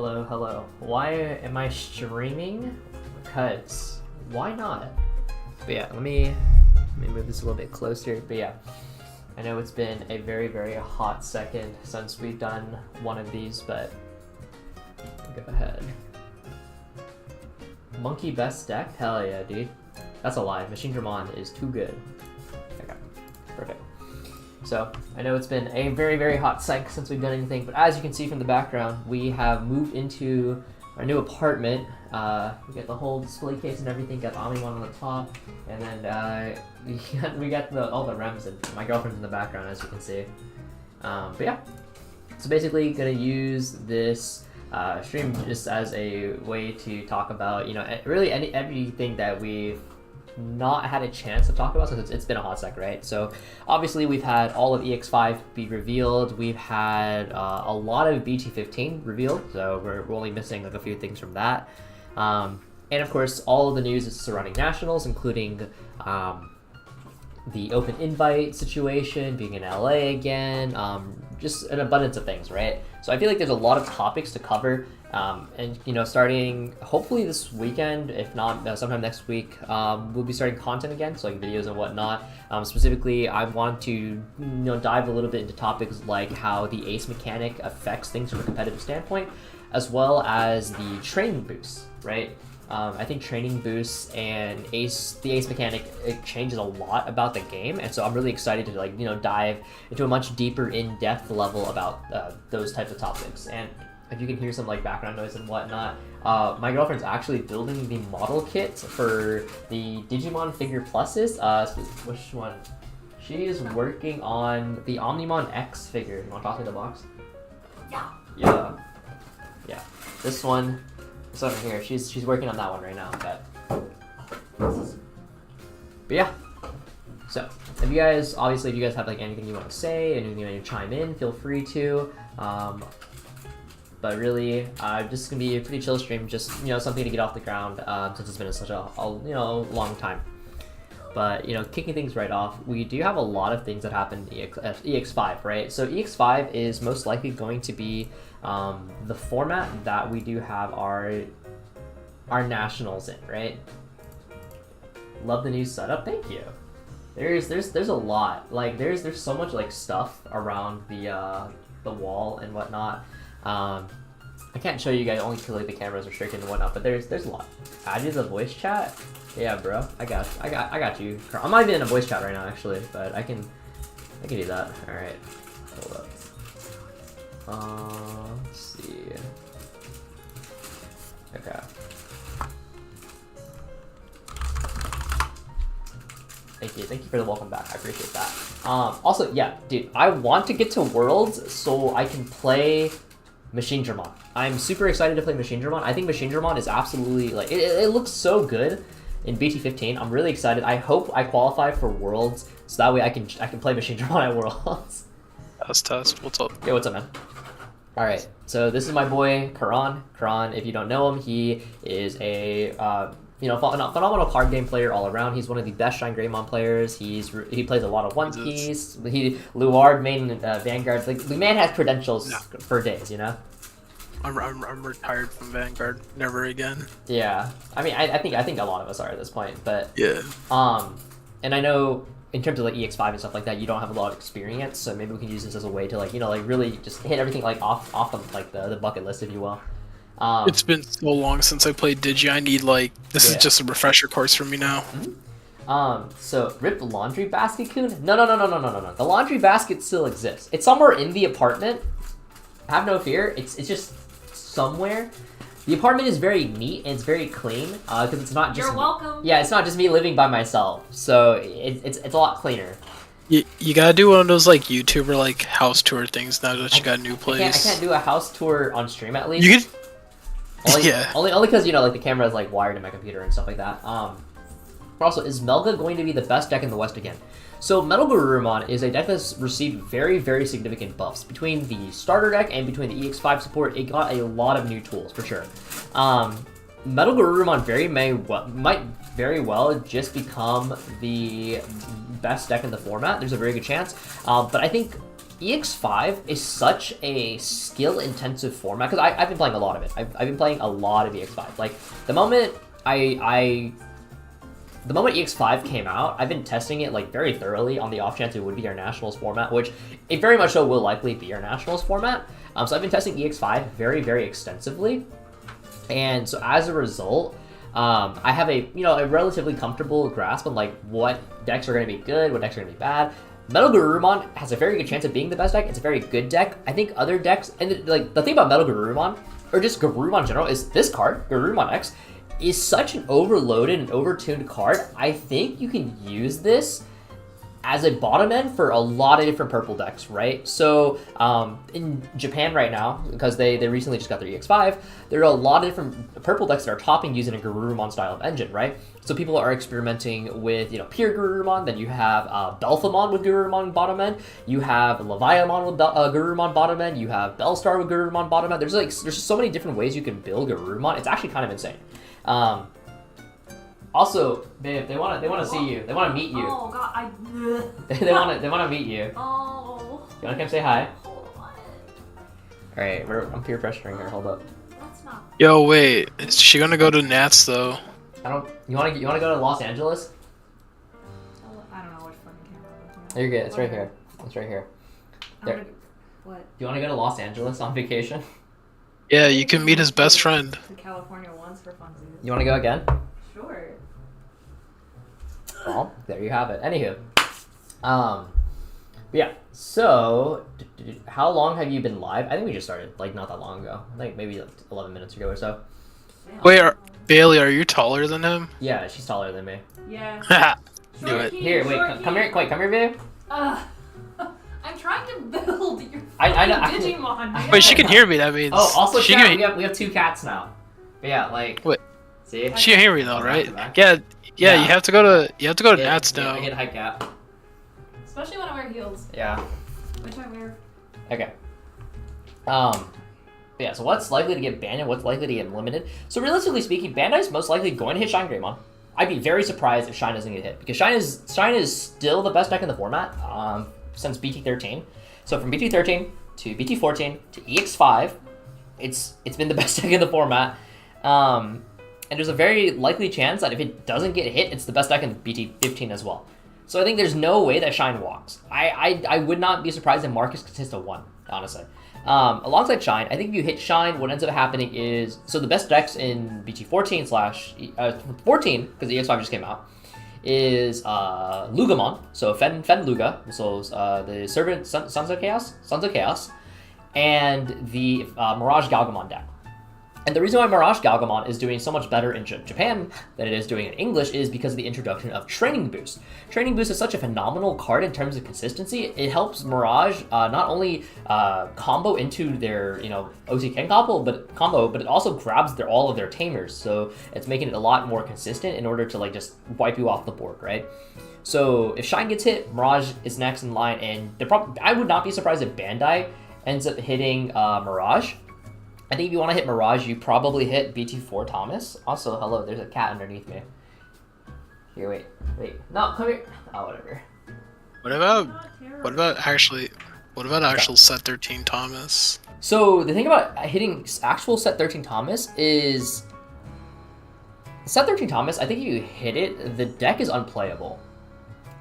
Hello. Why am I streaming? Because why not? But yeah, let me move this a little bit closer. But yeah, I know it's been a very, very hot second since we've done one of these, but go ahead. Monkey best deck? Hell yeah, dude. That's a lie. Machine Dramon is too good. Okay, perfect. So, I know it's been a very, very hot sec since we've done anything, but as you can see from the background, we have moved into our new apartment. We got the whole display case and everything, got the Omnimon on the top, and then we got all the REMs, and my girlfriend's in the background, as you can see. But yeah, so basically gonna use this stream just as a way to talk about, you know, really everything that we've not had a chance to talk about since it's been a hot sec, right? So obviously we've had all of EX5 be revealed, we've had a lot of BT15 revealed, so we're only missing like a few things from that, and of course all of the news is surrounding Nationals, including the open invite situation, being in LA again, just an abundance of things, right? So I feel like there's a lot of topics to cover, and you know, starting hopefully this weekend, if not sometime next week, we'll be starting content again, so like videos and whatnot. Specifically, I want to, you know, dive a little bit into topics like how the ace mechanic affects things from a competitive standpoint, as well as the training boosts, right? I think training boosts and the ace mechanic, it changes a lot about the game, and so I'm really excited to, like, you know, dive into a much deeper, in-depth level about those types of topics. And if you can hear some like background noise and whatnot, my girlfriend's actually building the model kit for the Digimon Figure Pluses. Which one? She is working on the Omnimon X figure. You want to toss me the box? Yeah. This one. It's over here. She's working on that one right now. But yeah. So if you guys have like anything you want to say, anything you want to chime in, feel free to. But really, just gonna be a pretty chill stream. Just, you know, something to get off the ground since it's been such a long time. But, you know, kicking things right off, we do have a lot of things that happen in EX5, right? So EX5 is most likely going to be the format that we do have our nationals in, right? Love the new setup. Thank you. There's a lot. Like there's so much like stuff around the wall and whatnot. I can't show you guys only because like the camera's restricted and whatnot, but there's a lot. Add you to the voice chat. Yeah, bro. I got you. I'm not even in a voice chat right now, actually, but I can do that. All right. Hold up. Let's see. Okay. Thank you for the welcome back. I appreciate that. Also, yeah, dude, I want to get to Worlds so I can play Machine Dramon. I'm super excited to play Machine Dramon. I think Machine Dramon is absolutely, like, it looks so good in BT15. I'm really excited. I hope I qualify for Worlds so that way I can play Machine Dramon at Worlds. Test. What's up? Yeah, what's up, man? All right, so this is my boy Karan. Karan, if you don't know him, he is a you know, phenomenal card game player all around. He's one of the best Shine Greymon players. He plays a lot of One Piece. Luard main Vanguard. Like, the man has credentials for days, you know. I'm retired from Vanguard. Never again. Yeah, I mean, I think a lot of us are at this point, but yeah. And I know in terms of like EX5 and stuff like that, you don't have a lot of experience, so maybe we can use this as a way to, like, you know, like really just hit everything like off of like the bucket list, if you will. It's been so long since I played Digi. I need, like, this is just a refresher course for me now. Mm-hmm. So rip laundry basket, Kun? No. The laundry basket still exists. It's somewhere in the apartment. Have no fear. It's just somewhere. The apartment is very neat and it's very clean because it's not just. You're welcome. Yeah, it's not just me living by myself, so it's a lot cleaner. You gotta do one of those like YouTuber like house tour things now that you got a new place. I can't do a house tour on stream at least. You could. Only because, you know, like the camera is like wired in my computer and stuff like that. But also, is Melga going to be the best deck in the West again? So Metal Garurumon is a deck that's received very, very significant buffs. Between the starter deck and between the EX5 support, it got a lot of new tools, for sure. Metal Garurumon might very well just become the best deck in the format. There's a very good chance. But I think EX5 is such a skill-intensive format because I've been playing a lot of it. I've been playing a lot of EX5. Like the moment the moment EX5 came out, I've been testing it like very thoroughly on the off chance it would be our Nationals format, which it very much so will likely be our Nationals format. So I've been testing EX5 very, very extensively, and so as a result, I have a relatively comfortable grasp on like what decks are going to be good, what decks are going to be bad. Metal Garurumon has a very good chance of being the best deck. It's a very good deck. I think other decks, and like the thing about Metal Garurumon, or just Garurumon in general, is this card, Garurumon X, is such an overloaded and overtuned card. I think you can use this as a bottom end for a lot of different purple decks, right? So in Japan right now, because they recently just got their EX5, there are a lot of different purple decks that are topping using a Garurumon style of engine, right? So people are experimenting with, pure Garurumon, then you have Belphamon with Garurumon bottom end, you have Leviamon with Garurumon bottom end, you have Bellstar with Garurumon bottom end. There's just so many different ways you can build Garurumon. It's actually kind of insane. Also, babe, they want to see you. They want to meet you. Oh god, they want to meet you. Oh. You want to come say hi? Hold on. All right, I'm peer pressuring her. Hold up. That's not. Yo, wait. Is she gonna go to Nats though? You want to go to Los Angeles? I don't know which fucking camera. You're good. It's right here. It's right here. There. What? You want to go to Los Angeles on vacation? Yeah, you can meet his best friend. To California once for funsies. You want to go again? Sure. Well, there you have it. Anywho, yeah. So, how long have you been live? I think we just started like not that long ago. I think maybe like 11 minutes ago or so. Wait, Bailey, are you taller than him? Yeah, she's taller than me. Yeah. Knew it. Here, wait, come here, come here, babe. I'm trying to build your I know. Digimon. Wait, she can hear me. That means. Oh, also, she chat, can. we have 2 cats now. But yeah, like. Wait. See? She can hear me though, right? Yeah. Yeah. You have to go to Nats now. I get a high cat. Especially when I wear heels, Yeah. which I wear. Okay. Yeah, so what's likely to get banned and what's likely to get limited? So realistically speaking, Bandai's most likely going to hit Shine Greymon. I'd be very surprised if Shine doesn't get hit, because Shine is still the best deck in the format since BT13. So from BT13 to BT14 to EX5, it's been the best deck in the format. And there's a very likely chance that if it doesn't get hit, it's the best deck in BT15 as well. So I think there's no way that Shine walks. I would not be surprised if Marcus consists of 1, honestly. Alongside Shine, I think if you hit Shine, what ends up happening is, so the best decks in BT14 14, because the EX5 just came out, is Lugamon, so Fen Luga, so the Servant Sons of Chaos, and the Mirage Galgamon deck. And the reason why Mirage Galgamon is doing so much better in Japan than it is doing in English is because of the introduction of Training Boost. Training Boost is such a phenomenal card in terms of consistency. It helps Mirage not only combo into their OC combo, but it also grabs all of their tamers. So it's making it a lot more consistent in order to like just wipe you off the board, right? So if Shine gets hit, Mirage is next in line, and I would not be surprised if Bandai ends up hitting Mirage. I think if you want to hit Mirage, you probably hit BT4 Thomas. Also, hello, there's a cat underneath me. Here, wait. No, come here. Oh, whatever. What about actual set 13 Thomas? So the thing about hitting actual set 13 Thomas is set 13 Thomas, I think if you hit it, the deck is unplayable.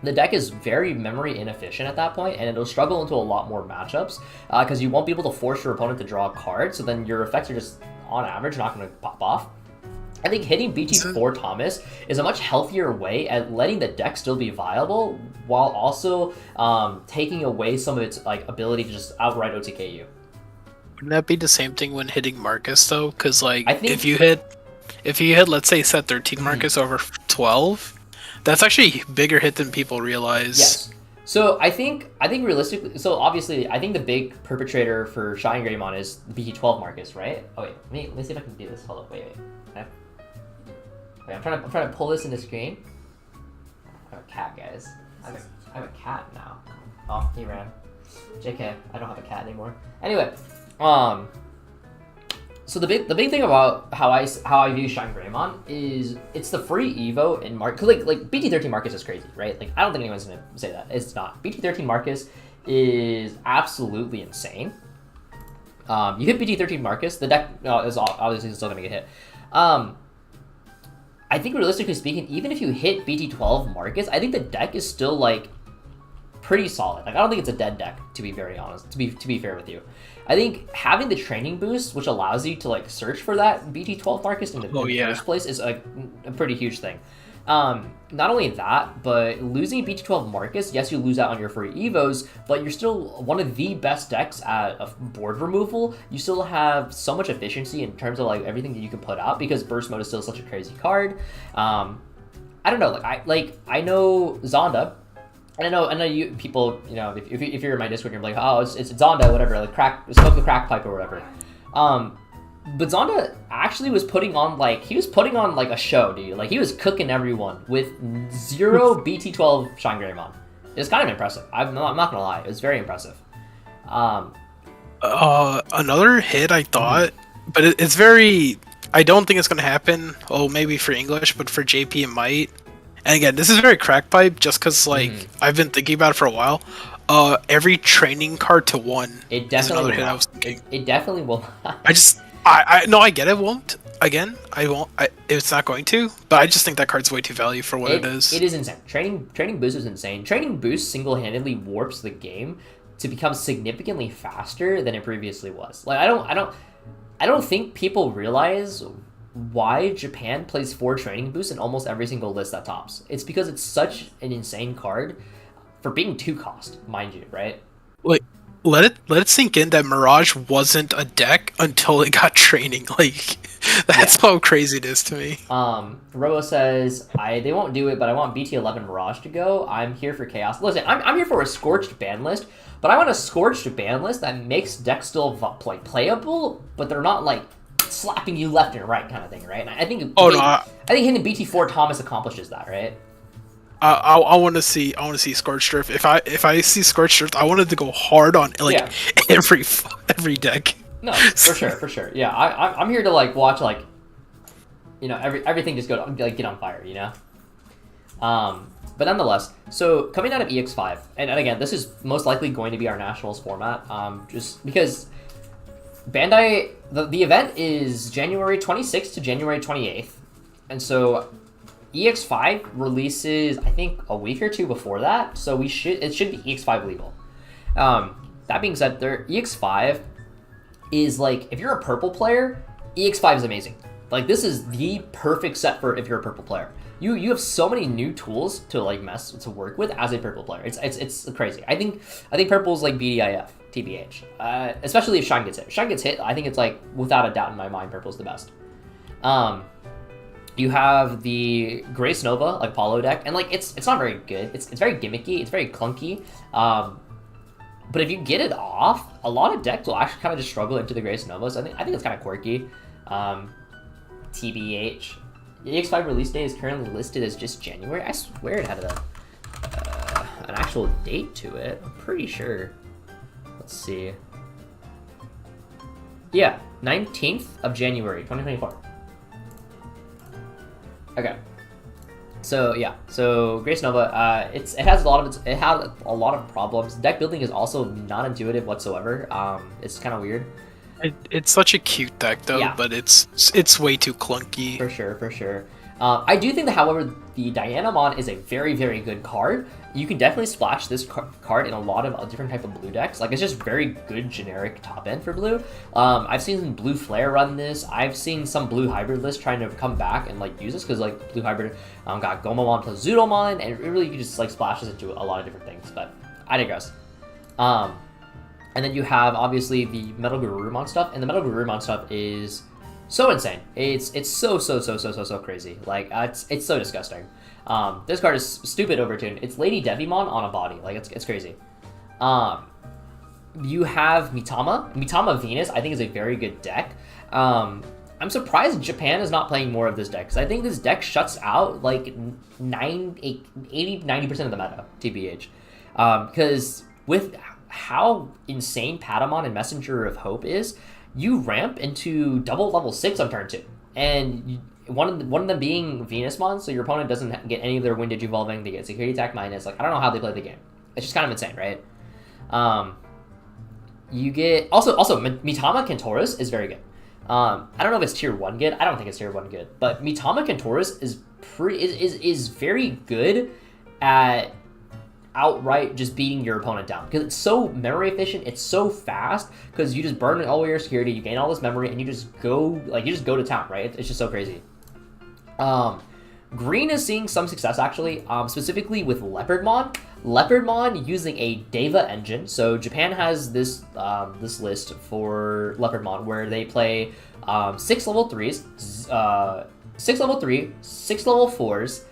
The deck is very memory inefficient at that point, and it'll struggle into a lot more matchups because you won't be able to force your opponent to draw a card, so then your effects are just, on average, not going to pop off. I think hitting BT4 Thomas is a much healthier way at letting the deck still be viable while also taking away some of its ability to just outright OTK you. Wouldn't that be the same thing when hitting Marcus though? Because if you hit let's say set 13 Marcus over 12. That's actually a bigger hit than people realize. Yes. So I think realistically, so obviously, I think the big perpetrator for Shine Greymon is the BT12 Marcus, right? Oh wait, let me see if I can do this. Hold up, wait. Okay. Wait, I'm trying to pull this into screen. I have a cat, guys. I have a cat now. Oh, he ran. JK, I don't have a cat anymore. Anyway, so the big thing about how I view Shine Greymon is it's the free Evo in Marcus. Like BT13 Marcus is crazy, right? Like I don't think anyone's gonna say that. It's not. BT13 Marcus is absolutely insane. You hit BT13 Marcus, the deck is obviously still going to get hit. I think realistically speaking, even if you hit BT12 Marcus, I think the deck is still like pretty solid. Like I don't think it's a dead deck, to be very honest. To be fair with you, I think having the training boost, which allows you to like search for that BT12 Marcus in the first place, is a pretty huge thing. Not only that, but losing BT12 Marcus, yes, you lose out on your free Evos, but you're still one of the best decks at board removal. You still have so much efficiency in terms of like everything that you can put out because Burst Mode is still such a crazy card. I don't know, I know Zonda, and I know you people, you know, if you're in my Discord, you're like, oh, it's Zonda, whatever, like smoke the crack pipe or whatever. But Zonda actually was putting on like a show, dude. Like he was cooking everyone with 0 BT12 Shine Greymon. It's kind of impressive. I'm not gonna lie. It was very impressive. Another hit I thought, but it's very. I don't think it's gonna happen. Oh, maybe for English, but for JP it might. And again, this is very crack pipe, just because like I've been thinking about it for a while. Every training card to 1. It definitely will. I was thinking. It definitely will. I get it won't. Again, I won't. It's not going to. But I just think that card's way too value for what it is. It is insane. Training boost is insane. Training boost single-handedly warps the game to become significantly faster than it previously was. Like I don't think people realize why Japan plays 4 training boosts in almost every single list that tops. It's because it's such an insane card for being 2 cost, mind you, right? Like, let it sink in that Mirage wasn't a deck until it got training. Like, that's how crazy it is to me. Robo says, they won't do it, but I want BT11 Mirage to go. I'm here for chaos. Listen, I'm here for a scorched ban list, but I want a scorched ban list that makes decks still playable, but they're not like slapping you left and right kind of thing, right? And I think I think hitting BT4 Thomas accomplishes that, right? I want to see Scorched Earth. If I see Scorched Earth, I wanted to go hard on like every deck. No, for sure. Yeah, I'm here to like watch like, you know, everything just go like get on fire, you know. But nonetheless, so coming out of EX5, and again, this is most likely going to be our nationals format, just because Bandai the event is January 26th to January 28th, and so EX5 releases, I think, a week or 2 before that, so it should be EX5 legal. That being said, EX5 is like, if you're a purple player, EX5 is amazing. Like, this is the perfect set for if you're a purple player. You have so many new tools to like to work with as a purple player. It's crazy. I think purple is like BDIF, TBH. Especially if Shine gets hit. If Shine gets hit, I think it's like without a doubt in my mind, purple's the best. You have the Grace Nova, like Polo deck, and like it's not very good. It's very gimmicky. It's very clunky. But if you get it off, a lot of decks will actually kind of just struggle into the Grace Nova. So I think it's kind of quirky. TBH. The EX5 release date is currently listed as just January. I swear it had an actual date to it. I'm pretty sure. Let's see. Yeah, 19th of January, 2024. Okay. So yeah, so Grace Nova, it has a lot of problems. Deck building is also not intuitive whatsoever. It's kind of weird. It's such a cute deck though, but it's way too clunky. For sure. I do think that, however, the Dianamon is a very, very good card. You can definitely splash this card in a lot of different type of blue decks. Like, it's just very good generic top end for blue. I've seen Blue Flare run this. I've seen some blue hybrid lists trying to come back and like use this because like blue hybrid got Gomamon plus Zudomon, and really you just like splashes into a lot of different things. But I digress. And then you have obviously the Metal Garurumon stuff, and the Metal Garurumon stuff is so insane. It's so crazy. Like it's so disgusting. This card is stupid overtuned. It's Lady Devimon on a body. Like it's crazy. You have Mitama Venus. I think is a very good deck. I'm surprised Japan is not playing more of this deck because I think this deck shuts out like 90% of the meta. TBH, because with how insane Patamon and Messenger of Hope is, you ramp into double level 6 on turn 2, and one of them being Venusmon, so your opponent doesn't get any of their Windage evolving. They get security attack minus. Like, I don't know how they play the game. It's just kind of insane, right? You get also Mitama Kentorus is very good. I don't know if it's tier 1 good. I don't think it's tier 1 good, but Mitama Kentorus is very good at outright just beating your opponent down because it's so memory efficient. It's so fast because you just burn all your security, you gain all this memory, and you just go to town, right? It's just so crazy. Green is seeing some success actually, specifically with Leopardmon. Leopardmon using a Deva engine. So Japan has this this list for Leopardmon where they play 6 level 3s, 6 level 3, 6 level 4s,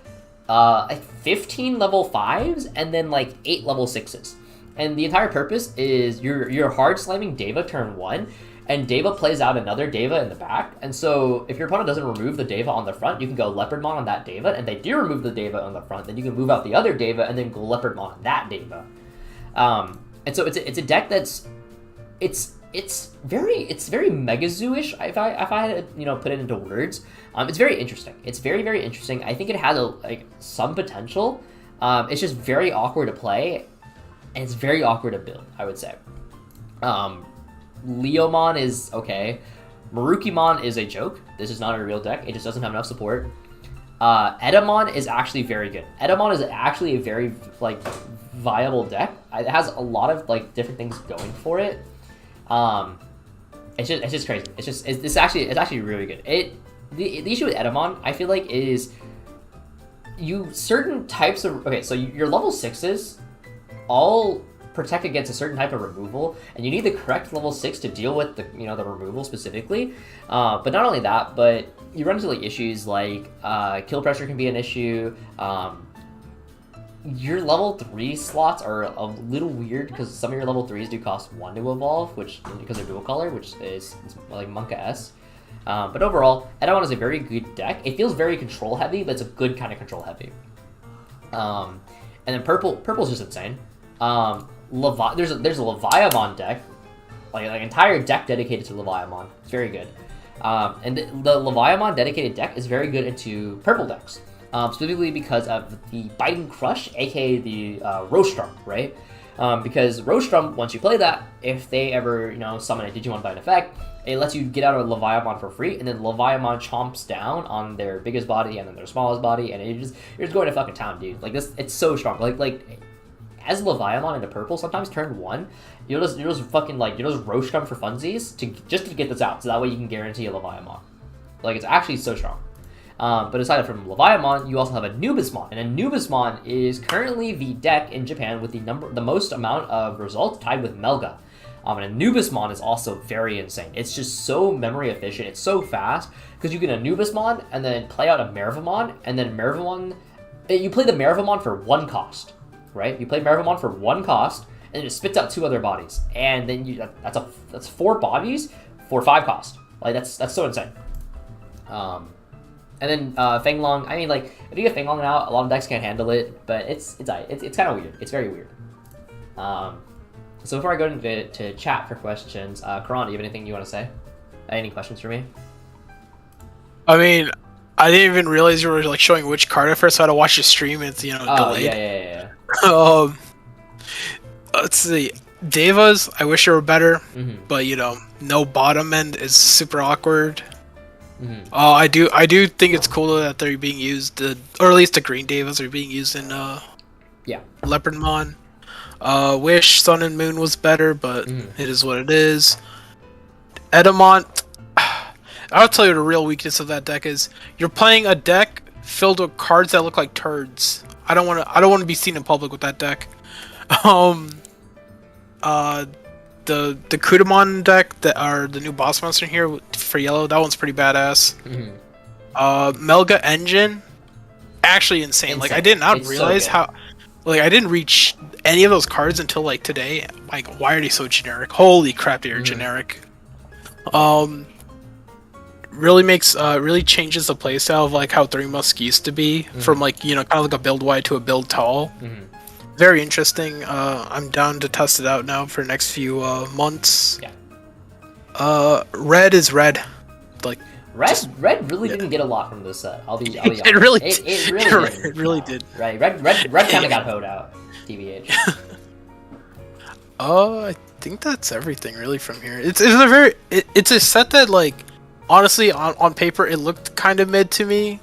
15 level 5s, and then like 8 level 6s. And the entire purpose is you're hard slamming Deva turn 1, and Deva plays out another Deva in the back. And so if your opponent doesn't remove the Deva on the front, you can go Leopardmon on that Deva, and they do remove the Deva on the front, then you can move out the other Deva and then go Leopardmon on that Deva. And so it's a deck that's it's very Megazoo-ish if I had to, put it into words. It's very interesting. It's very, very interesting. I think it has some potential. It's just very awkward to play, and it's very awkward to build, I would say. Leomon is okay. Marukimon is a joke. This is not a real deck. It just doesn't have enough support. Edamon is actually very good. Edamon is actually a very viable deck. It has a lot of different things going for it. It's just crazy. It's actually really good. The issue with Edamon, I feel like, is certain types of so your level 6s all protect against a certain type of removal, and you need the correct level 6 to deal with the the removal specifically. But not only that, but you run into issues like kill pressure can be an issue. Your level 3 slots are a little weird because some of your level 3s do cost 1 to evolve, because they're dual color, which is like Monka-S. But overall, Edamon is a very good deck. It feels very control heavy, but it's a good kind of control heavy. And then purple's just insane. There's a Leviamon deck, like entire deck dedicated to Leviamon. It's very good. And the Leviamon dedicated deck is very good into purple decks, specifically because of the Biting Crush, aka the Rostrum, right? Because Rostrum, once you play that, if they ever summon a Digimon by an effect, it lets you get out of Leviamon for free, and then Leviamon chomps down on their biggest body and then their smallest body, and you're just going to fucking town, dude. It's so strong. As Leviamon into purple, sometimes turn 1, you'll just Rostrum for funsies to get this out, so that way you can guarantee a Leviamon. It's actually so strong. But aside from Leviamon, you also have Anubismon, and Anubismon is currently the deck in Japan with the most amount of results, tied with Melga. And Anubismon is also very insane. It's just so memory efficient. It's so fast because you get Anubismon and then play out a Mervamon, and then you play the Mervamon for 1 cost. Right? You play Mervamon for 1 cost, and then it spits out 2 other bodies, and then that's 4 bodies for 5 cost. That's so insane. And then Fenglong. I mean, if you get Fenglong out, a lot of decks can't handle it, but it's kind of weird. It's very weird. So before I go into chat for questions, Karan, do you have anything you want to say? Any questions for me? I mean, I didn't even realize you were showing which card at first. So I had to watch your stream. It's delayed. Yeah. Let's see. Devas, I wish they were better, but no bottom end is super awkward. I do think it's cool that they're being used, or at least the green Devas are being used in Leopardmon. Wish Sun and Moon was better, but it is what it is. Edamon, I'll tell you the real weakness of that deck is you're playing a deck filled with cards that look like turds. I don't want to be seen in public with that deck. The Kudamon deck that are the new boss monster here for yellow, that one's pretty badass. Melga Engine, actually insane. I did not realize how. I didn't reach any of those cards until today. Why are they so generic? Holy crap, they are generic. Really changes the playstyle of how 3 Musk used to be from kind of a build wide to a build tall. Very interesting. I'm down to test it out now for the next few months. Yeah. Red is red. Red really didn't get a lot from this set. I'll be honest. It really it really did. Right. Red kind of got hoed out. TBH. I think that's everything really from here. It's a set that like honestly on paper it looked kind of mid to me,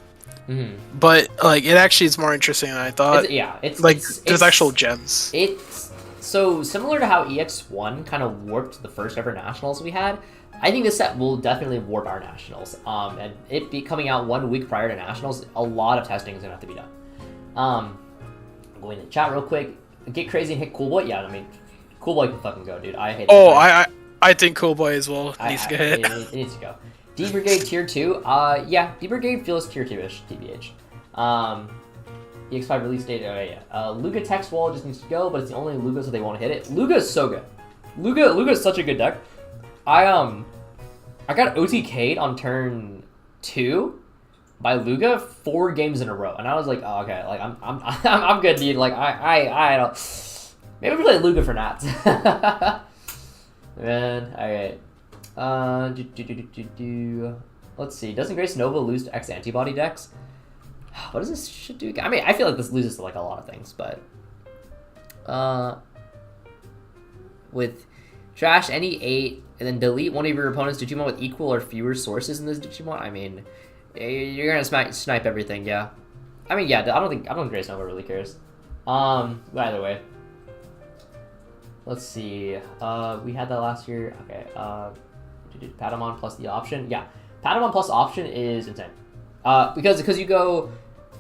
but like it actually is more interesting than I thought. Like there's actual gems. It's so similar to how EX1 kind of warped the first ever nationals we had. I think this set will definitely warp our nationals. And it be coming out 1 week prior to nationals, a lot of testing is gonna have to be done. I'm going to chat real quick. Get crazy and hit Cool Boy. Yeah, I mean, Cool Boy can fucking go, dude. I hate. Oh, I think Cool Boy as well needs to get hit. It needs to go. D Brigade tier 2. Yeah, D Brigade feels tier 2-ish, TBH. EX5 release date. Oh yeah. Luga text wall just needs to go, but it's the only Luga, so they won't hit it. Luga is so good. Luga is such a good deck. I got OTK'd on turn 2 by Luga 4 games in a row, and I was like, oh, okay, like I'm good, dude. Like I don't. Maybe we play Luga for Nats. Man, all right. Let's see. Doesn't Grace Nova lose to X antibody decks? What does this shit do? I mean, I feel like this loses to like a lot of things, but with trash any 8 and then delete one of your opponent's Digimon with equal or fewer sources in this Digimon. I mean, you're gonna snipe everything, yeah. I mean, yeah. I don't think Grace Nova really cares. But either way, let's see. We had that last year. Okay. Patamon plus the option. Yeah, Patamon plus option is insane. Because you go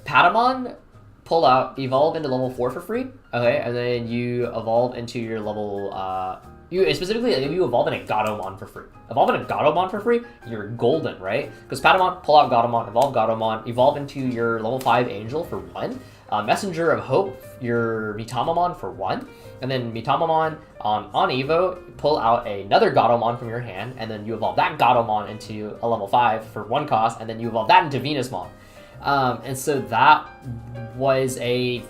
Patamon, pull out, evolve into level 4 for free. Okay, and then you evolve into your level. You specifically, if you evolve in a Gatomon for free. Evolve in a Gatomon for free, you're golden, right? Because Patamon, pull out Gatomon, evolve into your level 5 Angel for 1. Messenger of Hope, your Mitamamon for 1. And then Mitamamon on Evo, pull out another Gatomon from your hand, and then you evolve that Gatomon into a level 5 for 1 cost, and then you evolve that into Venusmon. And so that was a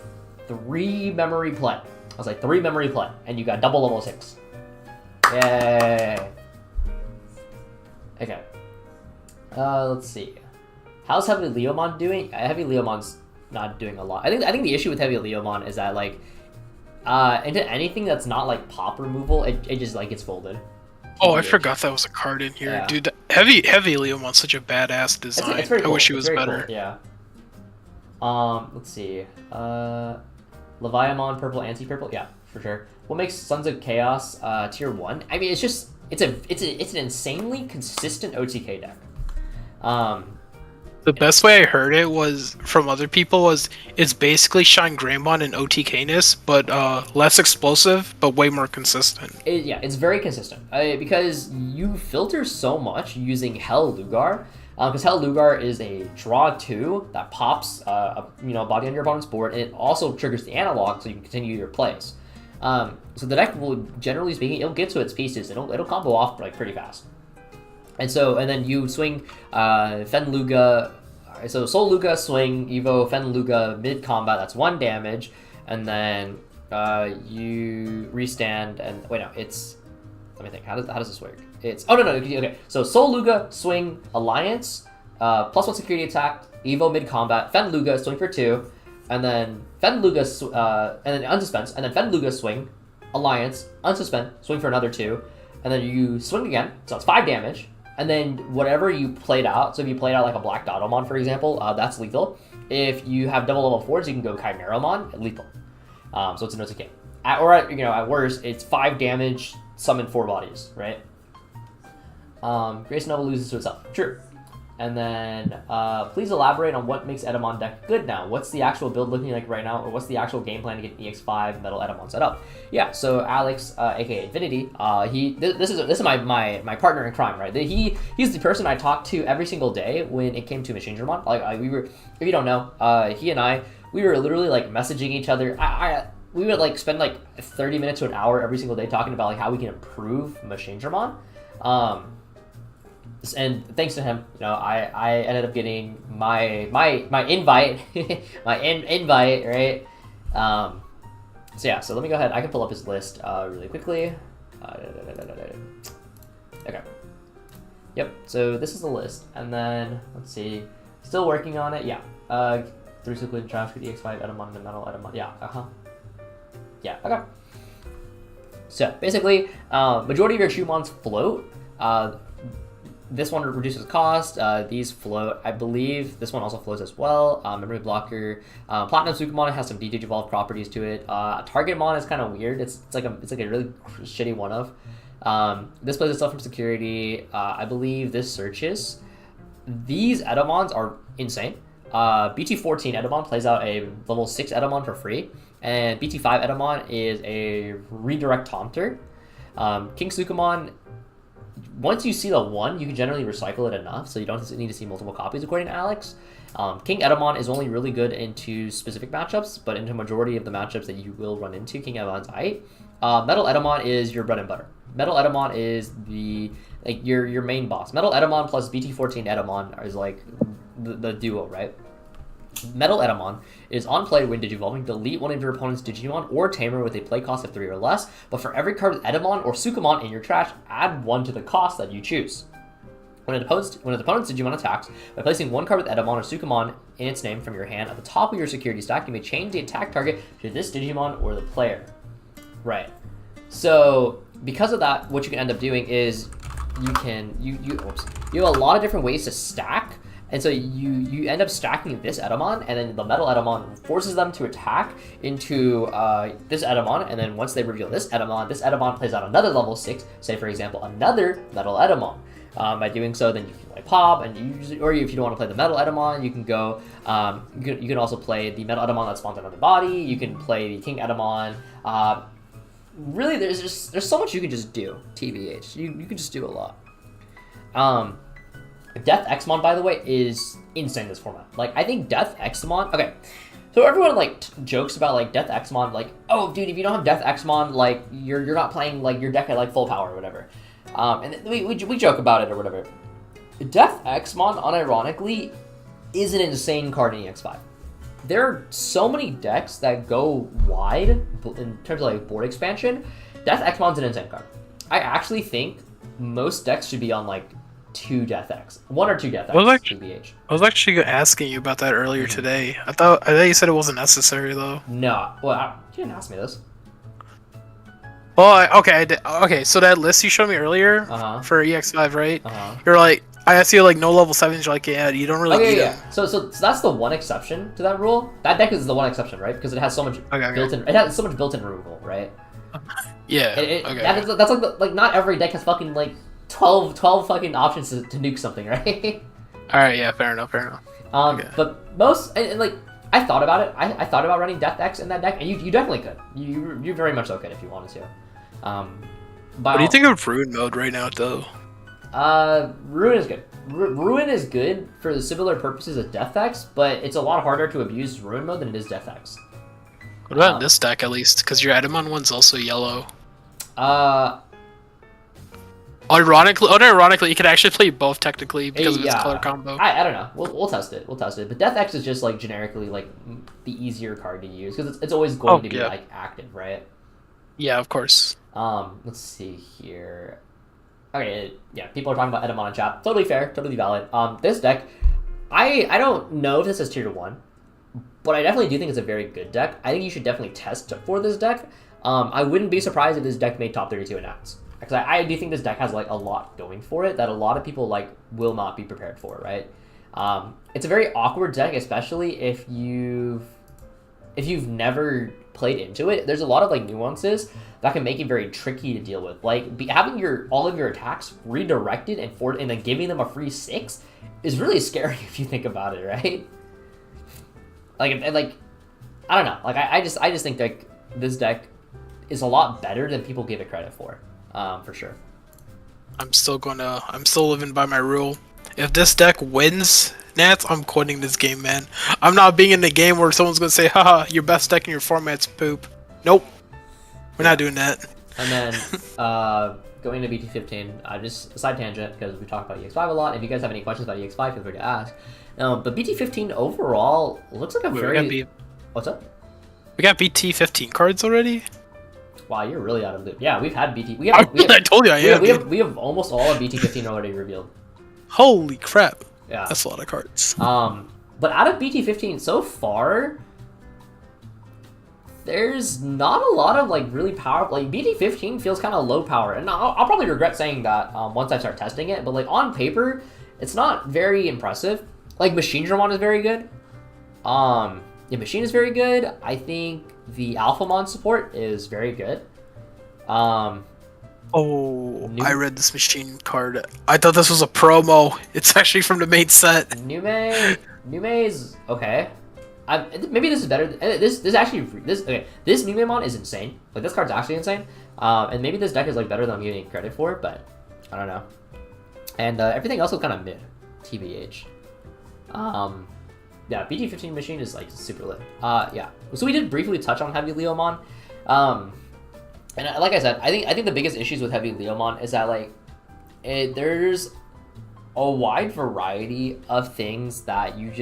3 memory play. I was like 3 memory play, and you got double level 6. Yay. Okay. Let's see. How's Heavy Leomon doing? Heavy Leomon's not doing a lot. I think the issue with Heavy Leomon is that like into anything that's not like pop removal, it just like gets folded. Oh, I forgot that was a card in here, yeah. Dude. Heavy Leomon's such a badass design. It's I wish he was better. Cool. Yeah. Let's see. Leviamon, purple, anti-purple. Yeah, for sure. What makes Sons of Chaos tier 1? I mean, it's an insanely consistent OTK deck. The best way I heard it was from other people was it's basically Shine Greymon and OTK-ness, but less explosive, but way more consistent. Yeah, it's very consistent because you filter so much using Hell Lugar. Because Hell Lugar is a draw 2 that pops a body on your opponent's board, and it also triggers the analog so you can continue your plays. So the deck will, generally speaking, it'll get to its pieces. It'll combo off like pretty fast. And then you swing Fen Luga. So Soul Luga, swing, Evo, Fen Luga, mid combat, that's 1 damage. And then you restand and wait, no, it's, let me think, how does this work? It's, oh no, okay. So Soul Luga, swing, Alliance, +1 security attack, Evo mid combat, Fen Luga, swing for 2, and then Fen Luga, and then unsuspense, and then Fen Luga, swing, Alliance, unsuspend, swing for another 2, and then you swing again, so it's 5 damage. And then whatever you played out, so if you played out like a Black Gatomon, for example, that's lethal. If you have double level 4s, you can go Chimeramon, lethal. So it's an OTK. At worst, it's 5 damage, summon 4 bodies, right? Grace Nova loses to itself. True. And then please elaborate on what makes Edamon deck good now. What's the actual build looking like right now, or what's the actual game plan to get EX5 Metal Edamon set up? Yeah, so Alex, aka Infinity, this is my partner in crime, right? He's the person I talked to every single day when it came to Machinedramon. Like if you don't know, he and I, we were literally like messaging each other. We would like spend like 30 minutes to an hour every single day talking about like how we can improve Machinedramon. And thanks to him, I ended up getting my invite, invite, right? So yeah, so let me go ahead. I can pull up his list really quickly. Okay. Yep. So this is the list, and then let's see. Still working on it. Yeah. 3 Cyclid, Trash, EX5, Edamon, and Metal Edamon. Yeah. Yeah. Okay. So basically, majority of your Chumons float. This one reduces cost. These float. I believe this one also floats as well. Memory blocker. Platinum Sukamon has some Digivolve properties to it. Targetmon is kind of weird. It's like a really shitty one of. This plays itself from security. I believe this searches. These Edamons are insane. BT14 Edamon plays out a level 6 Edamon for free, and BT5 Edamon is a redirect taunter. King Sukamon, once you see the one, you can generally recycle it enough, so you don't need to see multiple copies, according to Alex. King Edamon is only really good into specific matchups, but into majority of the matchups that you will run into, King Edamon's aight. Metal Edamon is your bread and butter. Metal Edamon is your main boss. Metal Edamon plus BT14 Edamon is like the duo, right? Metal Edamon is on play when Digivolving. Delete one of your opponent's Digimon or Tamer with a play cost of 3 or less, but for every card with Edamon or Sukamon in your trash, add 1 to the cost that you choose. When an opponent's Digimon attacks, by placing 1 card with Edamon or Sukamon in its name from your hand at the top of your security stack, you may change the attack target to this Digimon or the player. Right. So because of that, what you can end up doing is you have a lot of different ways to stack. And so you end up stacking this Edamon, and then the Metal Edamon forces them to attack into this Edamon, and then once they reveal this Edamon plays out another level 6, say for example, another Metal Edamon. By doing so, then you can play Pop, and or if you don't want to play the Metal Edamon, you can go, you can also play the Metal Edamon that spawns another body, you can play the King Edamon. Really, there's so much you can just do, TBH. You can just do a lot. Death Xmon, by the way, is insane in this format. Like, I think Death Xmon... Okay, so everyone, like, jokes about, like, Death Xmon, like, oh, dude, if you don't have Death Xmon, like, you're not playing, like, your deck at, like, full power or whatever. And we joke about it or whatever. Death Xmon, unironically, is an insane card in EX5. There are so many decks that go wide in terms of, like, board expansion. Death Xmon's an insane card. I actually think most decks should be on, like, 2 Death X. 1 or 2 Death X, TBH. I was actually asking you about that earlier today. I thought you said it wasn't necessary, though. No. Well, you didn't ask me this. Well, okay, I did. Okay, so that list you showed me earlier for EX5, right? You're like, I asked you, like, no level 7s, you're like, yeah, you don't really need them. So that's the one exception to that rule. That deck is the one exception, right? Because it has so much built-in... It has so much built-in removal, right? Yeah, That's like not every deck has fucking, like, 12 fucking options to nuke something, right? Alright, yeah, fair enough. But most, and like, I thought about it. I thought about running Death X in that deck, and you definitely could. You very much so could if you wanted to. What do you think of Ruin mode right now, though? Ruin is good. Ruin is good for the similar purposes of Death X, but it's a lot harder to abuse Ruin mode than it is Death X. What about this deck, at least? Because your Edamon one's also yellow. Unironically, you could actually play both technically because of its color combo. I don't know. We'll test it. But Death X is just like generically like the easier card to use because it's always going to be like active, right? Yeah, of course. Let's see here. Okay, yeah, people are talking about Edamon in chat. Totally fair, totally valid. This deck, I don't know if this is tier 1, but I definitely do think it's a very good deck. I think you should definitely test for this deck. I wouldn't be surprised if this deck made top 32 in Nats. Because I do think this deck has like a lot going for it that a lot of people like will not be prepared for, right? It's a very awkward deck, especially if you've never played into it. There's a lot of like nuances that can make it very tricky to deal with. Like having all of your attacks redirected and then giving them a free 6 is really scary if you think about it, right? Like I don't know. Like I just think like this deck is a lot better than people give it credit for sure. I'm still living by my rule. If this deck wins, Nats, I'm quitting this game, man. I'm not being in the game where someone's gonna say, haha, your best deck in your format's poop. Nope. We're not doing that. And then going to BT15, just a side tangent because we talk about EX5 a lot. If you guys have any questions about EX5, feel free to ask. But BT15 overall looks like What's up? We got BT15 cards already? Wow, you're really out of the loop. Yeah, we've had BT. I told you I am. We have almost all of BT15 already revealed. Holy crap! Yeah, that's a lot of cards. But out of BT15 so far, there's not a lot of like really powerful. Like BD15 feels kind of low power, and I'll probably regret saying that once I start testing it. But like on paper, it's not very impressive. Like Machine Dramon is very good. Yeah, Machine is very good. I think the Alphamon support is very good. I read this machine card. I thought this was a promo. It's actually from the main set. Numei's okay. Maybe this is better. This Numemon is insane. Like this card's actually insane. And maybe this deck is like better than I'm giving it credit for, but I don't know. And everything else was kind of mid, TBH. Yeah, BD15 machine is like super lit. Yeah. So we did briefly touch on Heavy Leomon. And like I said, I think the biggest issues with Heavy Leomon is that like there's a wide variety of things that you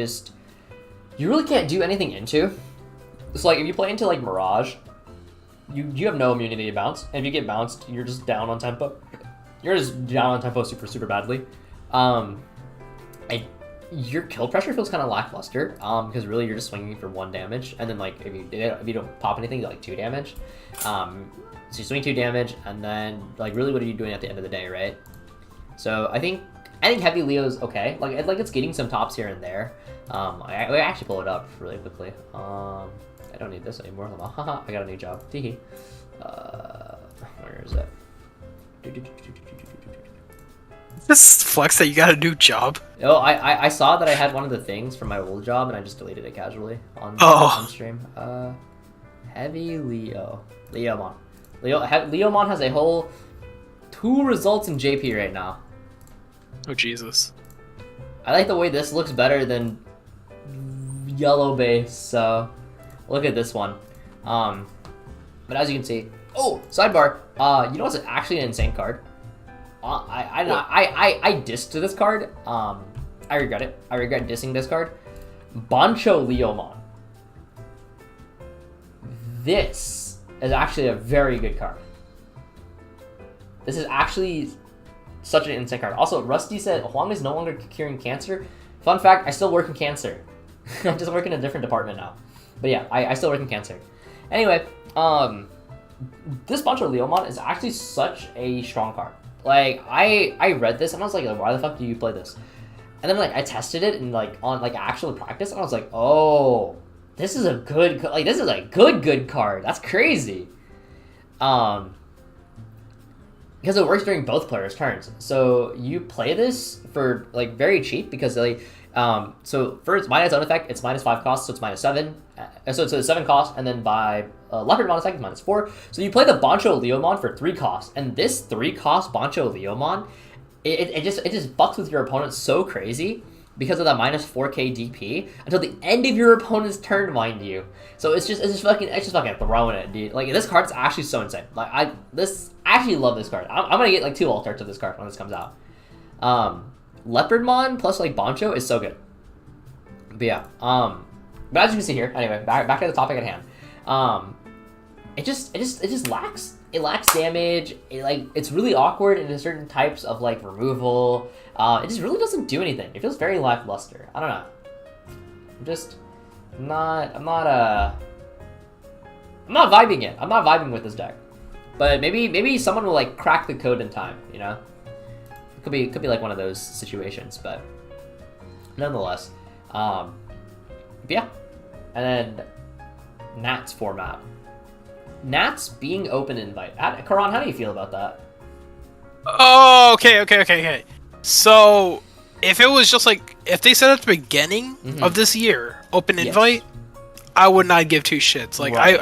really can't do anything into. So like if you play into like Mirage, you have no immunity to bounce, and if you get bounced, you're just down on tempo. You're just down on tempo super badly. Your kill pressure feels kind of lackluster, because really you're just swinging for 1 damage, and then like if you don't pop anything, you're like 2 damage. So you swing 2 damage, and then like really what are you doing at the end of the day, right? So I think Heavy Leo's okay. Like it's getting some tops here and there. I actually pull it up really quickly. I don't need this anymore. Haha, I got a new job. Teehee. Where is it? This flex that you got a new job. Oh, I saw that I had one of the things from my old job, and I just deleted it casually on stream. Heavy Leomon. Leomon has a whole 2 results in JP right now. Oh Jesus! I like the way this looks better than yellow base. So look at this one. But as you can see, oh, sidebar. You know what's actually an insane card? I dissed this card. I regret it. I regret dissing this card. Bancho Leomon. This is actually a very good card. This is actually such an insane card. Also, Rusty said Huang is no longer curing cancer. Fun fact, I still work in cancer. I just work in a different department now. But yeah, I still work in cancer. Anyway, this Bancho Leomon is actually such a strong card. Like I read this and I was like, why the fuck do you play this? And then like I tested it and like on like actual practice, and I was like, oh, this is a good good card. That's crazy. Because it works during both players' turns. So you play this for like very cheap because like so for its minus own effect, it's -5 cost, so it's -7. So it's a 7 cost, and then by Leopardmon effect, it's -4. So you play the Bancho Leomon for 3 costs, and this 3 cost Bancho Leomon, it just fucks with your opponent so crazy because of that -4k DP until the end of your opponent's turn, mind you. So it's just fucking throwing it, dude. Like this card's actually so insane. Like I actually love this card. I'm gonna get like 2 alt arts of this card when this comes out. Leopardmon plus like Bancho is so good. But yeah, but as you can see here, anyway, back to the topic at hand. It just lacks. It lacks damage. It's really awkward in certain types of like removal. It just really doesn't do anything. It feels very lackluster. I don't know. I'm not vibing it. I'm not vibing with this deck. But maybe someone will like crack the code in time, you know? It could be like one of those situations, but nonetheless. Yeah. And then Nats format. Nats being open invite. Karan, how do you feel about that? Oh, okay. So, if it was just like, if they said at the beginning of this year, open invite, I would not give 2 shits. Like, right.